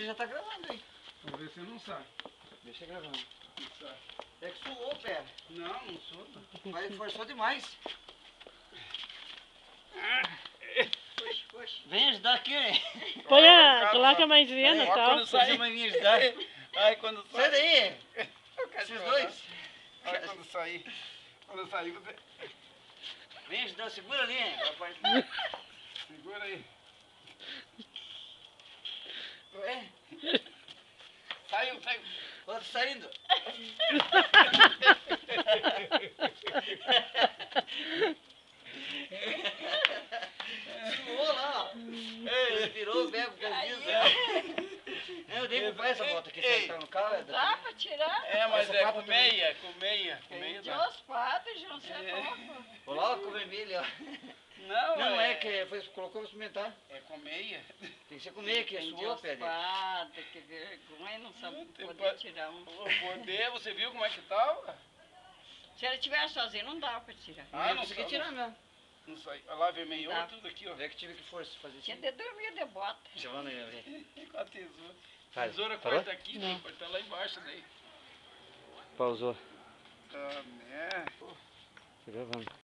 já tá gravando aí. Vamos ver se não sai. Deixa gravando. Não sai. É que suou, pé. Não sou. Mas forçou demais. Vem ajudar aqui, né? Coloca a mãozinha e tal. Quando sai, a mãe vem ajudar. Ai, quando sai. Sai daí. Eu quero Esses chorar. dois. Ai, quando sair. Quando sair, você. Vem ajudar, segura ali, hein? Segura aí. Ué? Saiu. Outro saindo. Suou lá, ó. Respirou, bebe o camisa. Eu dei pro pai essa volta aqui, você entrar no carro. Dá pra tirar? É, mas Essa é capa com meia. Com meia De dá. os quadros, não sei como. Olha lá com o vermelho, ó. Não, é que colocou pra experimentar. É com meia. Tem que ser com meia, que Tem de suou, os pé. quadros, que vergonha, não sabe Tem poder pa- tirar um. Poder, você viu como é que tava? Se ele estiver sozinho, não dá pra tirar. Ah, Não não consegui sabe. tirar mesmo. Não sai. Olha lá, vermelhou Tá. tudo aqui, ó. É que tive que fazer Tinha isso. de dormir de bota. Chamando aí, velho. Com a tesoura. Faz. Tesoura Parou? corta aqui, tem que cortar lá embaixo daí. Pausou. Ah, né? Gravando.